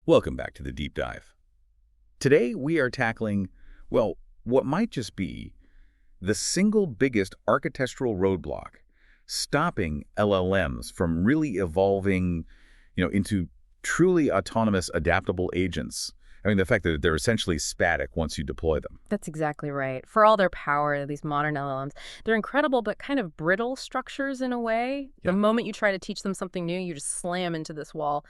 Welcome back to the deep dive. Today we are tackling, well, what might just be the single biggest architectural roadblock stopping LLMs from really evolving, into truly autonomous, adaptable agents. I mean, the fact that they're essentially static once you deploy them. That's exactly right. For all their power, these modern LLMs, they're incredible but kind of brittle structures in a way. The Yeah. moment you try to teach them something new, you just slam into this wall.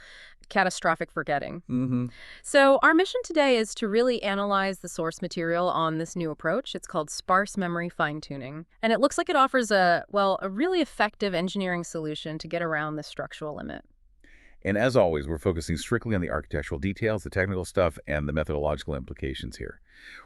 Catastrophic forgetting. Mm-hmm. So our mission today is to really analyze the source material on this new approach. It's called sparse memory fine-tuning. And it looks like it offers a really effective engineering solution to get around this structural limit. And as always, we're focusing strictly on the architectural details, the technical stuff, and the methodological implications here.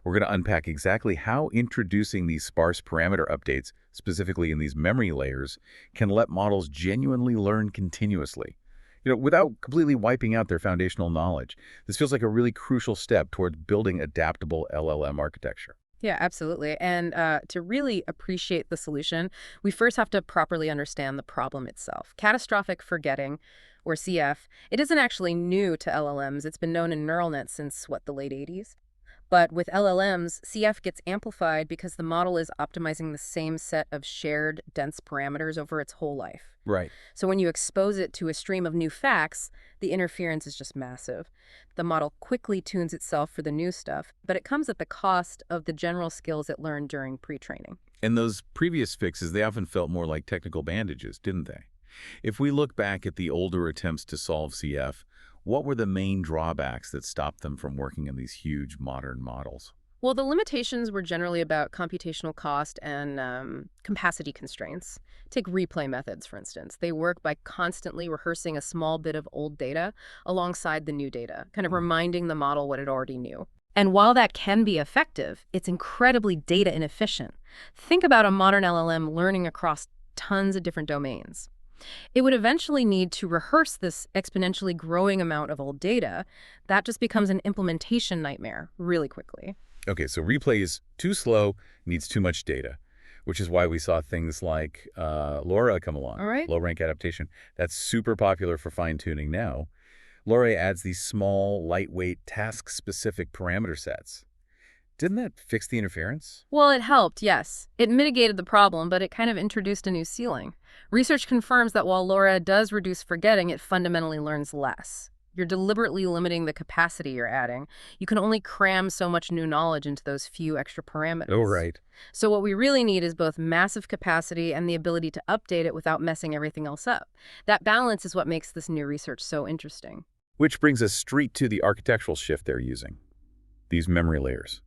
We're going to unpack exactly how introducing these sparse parameter updates, specifically in these memory layers, can let models genuinely learn continuously, without completely wiping out their foundational knowledge. This feels like a really crucial step toward building adaptable LLM architecture. Yeah, absolutely. And to really appreciate the solution, we first have to properly understand the problem itself. Catastrophic forgetting, or CF, it isn't actually new to LLMs. It's been known in neural nets since, the late 80s? But with LLMs, CF gets amplified because the model is optimizing the same set of shared, dense parameters over its whole life. Right. So when you expose it to a stream of new facts, the interference is just massive. The model quickly tunes itself for the new stuff, but it comes at the cost of the general skills it learned during pre-training. And those previous fixes, they often felt more like technical bandages, didn't they? If we look back at the older attempts to solve CF, what were the main drawbacks that stopped them from working in these huge modern models? Well, the limitations were generally about computational cost and capacity constraints. Take replay methods, for instance. They work by constantly rehearsing a small bit of old data alongside the new data, kind of reminding the model what it already knew. And while that can be effective, it's incredibly data inefficient. Think about a modern LLM learning across tons of different domains. It would eventually need to rehearse this exponentially growing amount of old data. That just becomes an implementation nightmare really quickly. Okay, so replay is too slow, needs too much data, which is why we saw things like LoRA come along, All right? low-rank adaptation. That's super popular for fine-tuning now. LoRA adds these small, lightweight, task-specific parameter sets. Didn't that fix the interference? Well, it helped, yes. It mitigated the problem, but it kind of introduced a new ceiling. Research confirms that while LoRA does reduce forgetting, it fundamentally learns less. You're deliberately limiting the capacity you're adding. You can only cram so much new knowledge into those few extra parameters. Oh, right. So what we really need is both massive capacity and the ability to update it without messing everything else up. That balance is what makes this new research so interesting. Which brings us straight to the architectural shift they're using, these memory layers.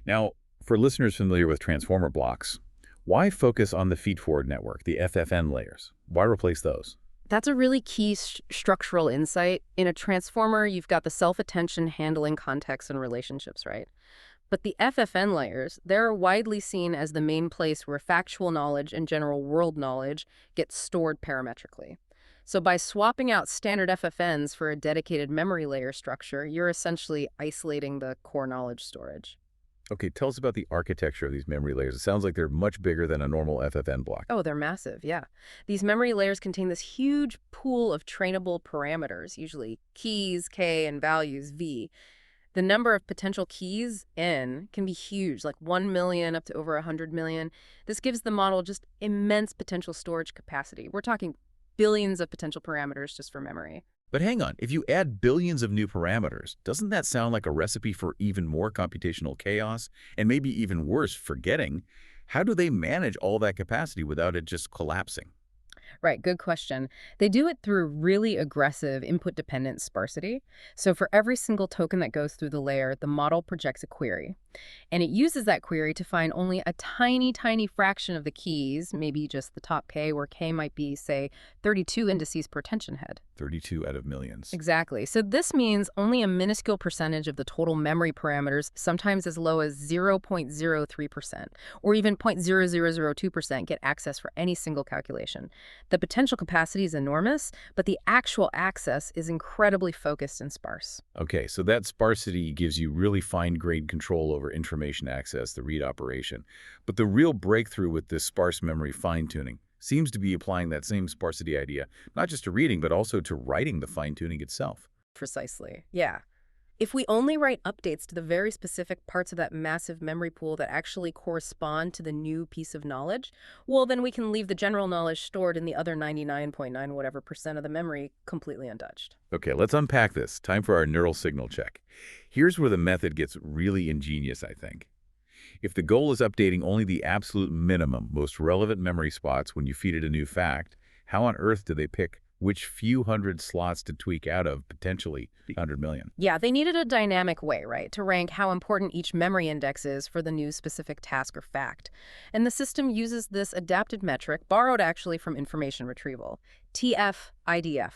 Now, for listeners familiar with transformer blocks, why focus on the feed-forward network, the FFN layers? Why replace those? That's a really key structural insight. In a transformer, you've got the self-attention handling context and relationships, right? But the FFN layers, they're widely seen as the main place where factual knowledge and general world knowledge get stored parametrically. So by swapping out standard FFNs for a dedicated memory layer structure, you're essentially isolating the core knowledge storage. Okay, tell us about the architecture of these memory layers. It sounds like they're much bigger than a normal FFN block. Oh, they're massive, yeah. These memory layers contain this huge pool of trainable parameters, usually keys, K, and values, V. The number of potential keys, N, can be huge, like 1 million up to over 100 million. This gives the model just immense potential storage capacity. We're talking billions of potential parameters just for memory. But hang on, if you add billions of new parameters, doesn't that sound like a recipe for even more computational chaos and maybe even worse, forgetting? How do they manage all that capacity without it just collapsing? Right, good question. They do it through really aggressive input-dependent sparsity. So for every single token that goes through the layer, the model projects a query. And it uses that query to find only a tiny, tiny fraction of the keys, maybe just the top K, where K might be, say, 32 indices per tension head. 32 out of millions. Exactly. So this means only a minuscule percentage of the total memory parameters, sometimes as low as 0.03%, or even 0.0002% get access for any single calculation. The potential capacity is enormous, but the actual access is incredibly focused and sparse. Okay, so that sparsity gives you really fine-grained control over information access, the read operation. But the real breakthrough with this sparse memory fine-tuning seems to be applying that same sparsity idea, not just to reading, but also to writing the fine-tuning itself. Precisely. Yeah. If we only write updates to the very specific parts of that massive memory pool that actually correspond to the new piece of knowledge, well, then we can leave the general knowledge stored in the other 99.9 whatever percent of the memory completely untouched. Okay, let's unpack this. Time for our neural signal check. Here's where the method gets really ingenious, I think. If the goal is updating only the absolute minimum, most relevant memory spots when you feed it a new fact, how on earth do they pick which few hundred slots to tweak out of potentially 100 million? Yeah, they needed a dynamic way, right, to rank how important each memory index is for the new specific task or fact. And the system uses this adapted metric, borrowed actually from information retrieval, TF-IDF,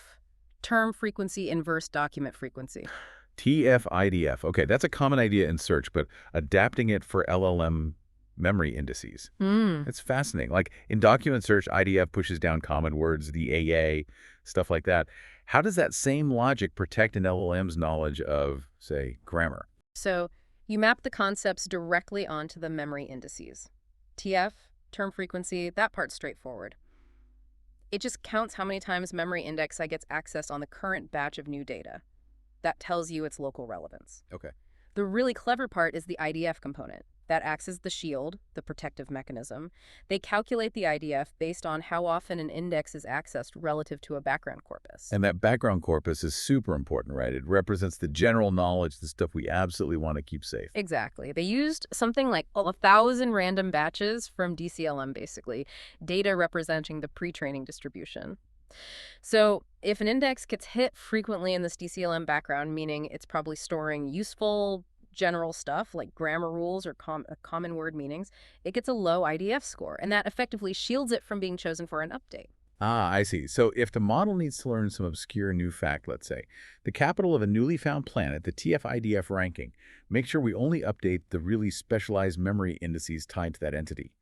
term frequency inverse document frequency. TF-IDF. Okay, that's a common idea in search, but adapting it for LLM memory indices. Hmm. It's fascinating. Like in document search, IDF pushes down common words, the AA, stuff like that. How does that same logic protect an LLM's knowledge of, say, grammar? So you map the concepts directly onto the memory indices. TF, term frequency, that part's straightforward. It just counts how many times memory index I gets accessed on the current batch of new data. That tells you its local relevance. Okay. The really clever part is the IDF component. That acts as the shield, the protective mechanism. They calculate the IDF based on how often an index is accessed relative to a background corpus. And that background corpus is super important, right? It represents the general knowledge, the stuff we absolutely want to keep safe. Exactly. They used something like 1,000 random batches from DCLM, basically, data representing the pre-training distribution. So if an index gets hit frequently in this DCLM background, meaning it's probably storing useful general stuff like grammar rules or common word meanings, it gets a low IDF score, and that effectively shields it from being chosen for an update. Ah, I see. So if the model needs to learn some obscure new fact, let's say, the capital of a newly found planet, the TF-IDF ranking, make sure we only update the really specialized memory indices tied to that entity.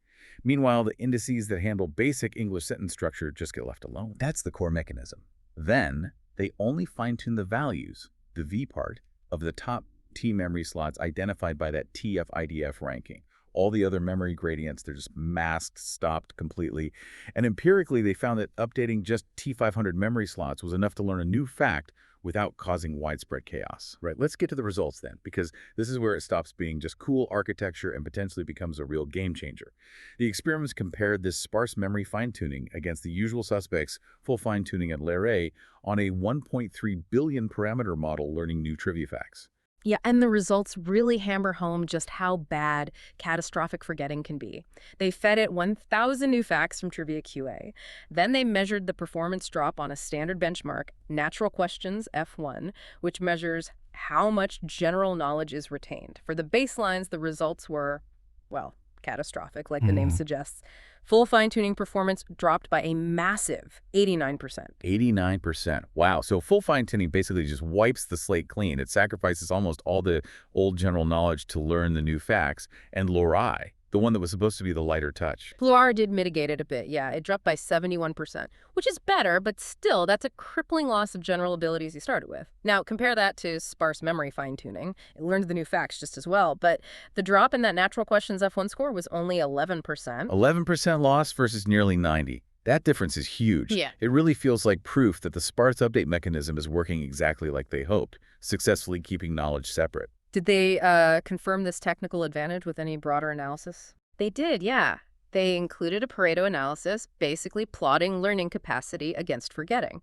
Meanwhile, the indices that handle basic English sentence structure just get left alone. That's the core mechanism. Then, they only fine-tune the values, the V part, of the top T memory slots identified by that TF-IDF ranking. All the other memory gradients, they're just masked, stopped completely. And empirically, they found that updating just T500 memory slots was enough to learn a new fact without causing widespread chaos. Right, let's get to the results then, because this is where it stops being just cool architecture and potentially becomes a real game changer. The experiments compared this sparse memory fine-tuning against the usual suspects, full fine-tuning at LoRA, on a 1.3 billion parameter model learning new trivia facts. Yeah, and the results really hammer home just how bad catastrophic forgetting can be. They fed it 1,000 new facts from Trivia QA. Then they measured the performance drop on a standard benchmark, Natural Questions F1, which measures how much general knowledge is retained. For the baselines, the results were, well, catastrophic, like the name suggests. Full fine-tuning performance dropped by a massive 89%. 89%. Wow. So full fine-tuning basically just wipes the slate clean. It sacrifices almost all the old general knowledge to learn the new facts. And LoRA, the one that was supposed to be the lighter touch. LoRA did mitigate it a bit, yeah. It dropped by 71%, which is better, but still, that's a crippling loss of general abilities you started with. Now, compare that to sparse memory fine-tuning. It learned the new facts just as well, but the drop in that Natural Questions F1 score was only 11%. 11% loss versus nearly 90. That difference is huge. Yeah. It really feels like proof that the sparse update mechanism is working exactly like they hoped, successfully keeping knowledge separate. Did they confirm this technical advantage with any broader analysis? They did, yeah. They included a Pareto analysis, basically plotting learning capacity against forgetting.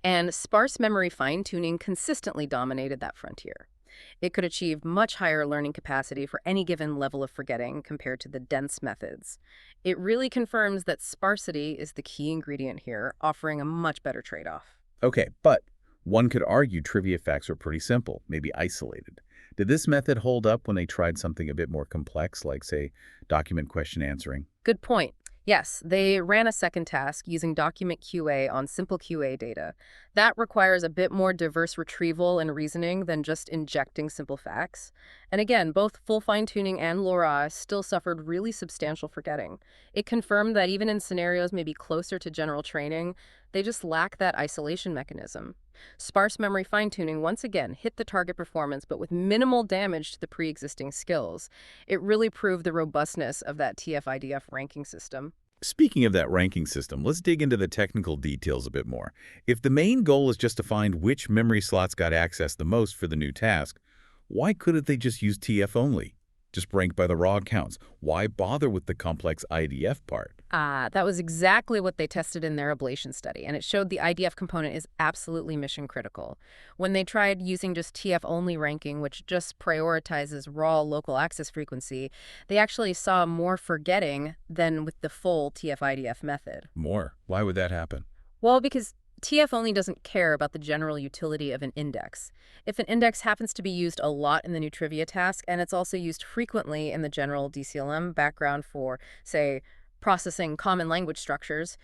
And sparse memory fine-tuning consistently dominated that frontier. It could achieve much higher learning capacity for any given level of forgetting compared to the dense methods. It really confirms that sparsity is the key ingredient here, offering a much better trade-off. Okay, but one could argue trivia facts are pretty simple, maybe isolated. Did this method hold up when they tried something a bit more complex, like, say, document question answering? Good point. Yes, they ran a second task using document QA on simple QA data. That requires a bit more diverse retrieval and reasoning than just injecting simple facts. And again, both full fine-tuning and LoRA still suffered really substantial forgetting. It confirmed that even in scenarios maybe closer to general training, they just lack that isolation mechanism. Sparse memory fine-tuning once again hit the target performance, but with minimal damage to the pre-existing skills. It really proved the robustness of that TF-IDF ranking system. Speaking of that ranking system, let's dig into the technical details a bit more. If the main goal is just to find which memory slots got access the most for the new task, why couldn't they just use TF only? Just rank by the raw counts. Why bother with the complex IDF part? That was exactly what they tested in their ablation study, and it showed the IDF component is absolutely mission critical. When they tried using just TF-only ranking, which just prioritizes raw local access frequency, they actually saw more forgetting than with the full TF-IDF method. More. Why would that happen? Well, because TF only doesn't care about the general utility of an index. If an index happens to be used a lot in the new trivia task, and it's also used frequently in the general DCLM background for, say, processing common language structures,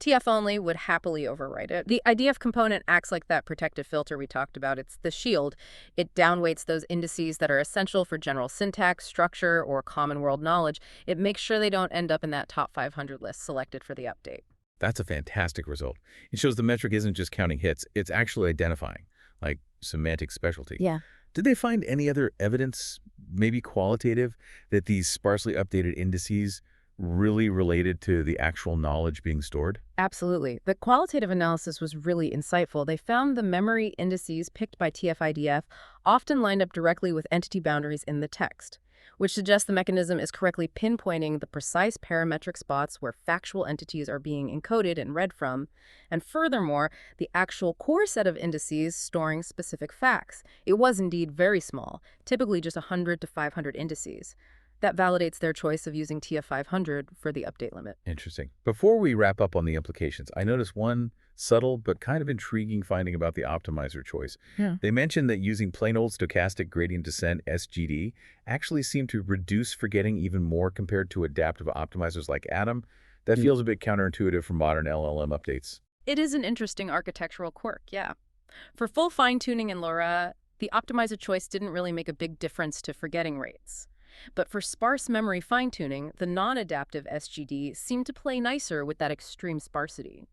TF only would happily overwrite it. The IDF component acts like that protective filter we talked about. It's the shield. It downweights those indices that are essential for general syntax, structure, or common world knowledge. It makes sure they don't end up in that top 500 list selected for the update. That's a fantastic result. It shows the metric isn't just counting hits, it's actually identifying, like semantic specialty. Yeah. Did they find any other evidence, maybe qualitative, that these sparsely updated indices really related to the actual knowledge being stored? Absolutely. The qualitative analysis was really insightful. They found the memory indices picked by TF-IDF often lined up directly with entity boundaries in the text, which suggests the mechanism is correctly pinpointing the precise parametric spots where factual entities are being encoded and read from, and furthermore, the actual core set of indices storing specific facts. It was indeed very small, typically just 100 to 500 indices. That validates their choice of using TF-500 for the update limit. Interesting. Before we wrap up on the implications, I noticed one subtle but kind of intriguing finding about the optimizer choice. Yeah. They mentioned that using plain old stochastic gradient descent (SGD) actually seemed to reduce forgetting even more compared to adaptive optimizers like Atom. That feels a bit counterintuitive for modern LLM updates. It is an interesting architectural quirk, yeah. For full fine-tuning in LoRA, the optimizer choice didn't really make a big difference to forgetting rates. But for sparse memory fine-tuning, the non-adaptive SGD seemed to play nicer with that extreme sparsity.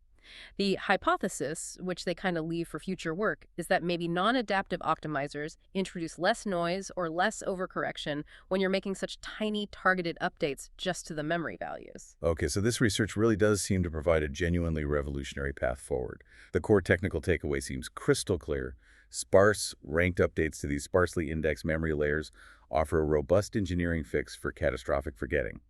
The hypothesis, which they kind of leave for future work, is that maybe non-adaptive optimizers introduce less noise or less overcorrection when you're making such tiny targeted updates just to the memory values. Okay, so this research really does seem to provide a genuinely revolutionary path forward. The core technical takeaway seems crystal clear. Sparse, ranked updates to these sparsely indexed memory layers offer a robust engineering fix for catastrophic forgetting.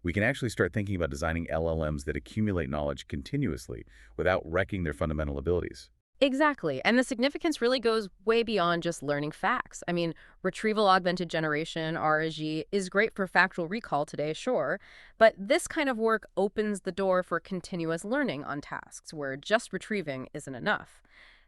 We can actually start thinking about designing LLMs that accumulate knowledge continuously without wrecking their fundamental abilities. Exactly. And the significance really goes way beyond just learning facts. I mean, retrieval augmented generation, RAG, is great for factual recall today, sure, but this kind of work opens the door for continuous learning on tasks where just retrieving isn't enough.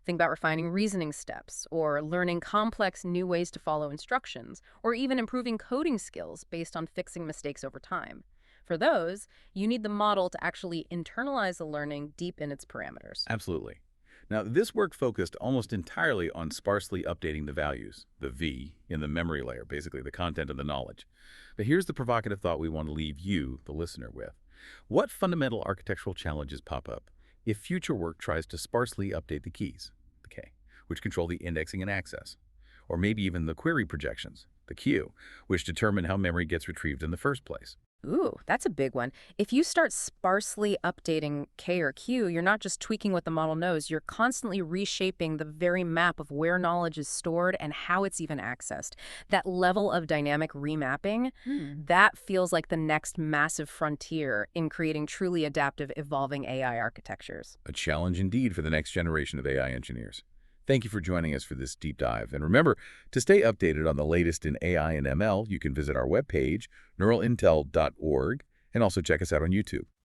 Think about refining reasoning steps, or learning complex new ways to follow instructions, or even improving coding skills based on fixing mistakes over time. For those, you need the model to actually internalize the learning deep in its parameters. Absolutely. Now, this work focused almost entirely on sparsely updating the values, the V, in the memory layer, basically the content of the knowledge. But here's the provocative thought we want to leave you, the listener, with. What fundamental architectural challenges pop up if future work tries to sparsely update the keys, the K, which control the indexing and access, or maybe even the query projections, the Q, which determine how memory gets retrieved in the first place? Ooh, that's a big one. If you start sparsely updating K or Q, you're not just tweaking what the model knows, you're constantly reshaping the very map of where knowledge is stored and how it's even accessed. That level of dynamic remapping, that feels like the next massive frontier in creating truly adaptive, evolving AI architectures. A challenge indeed for the next generation of AI engineers. Thank you for joining us for this deep dive. And remember, to stay updated on the latest in AI and ML, you can visit our webpage, neuralintel.org, and also check us out on YouTube.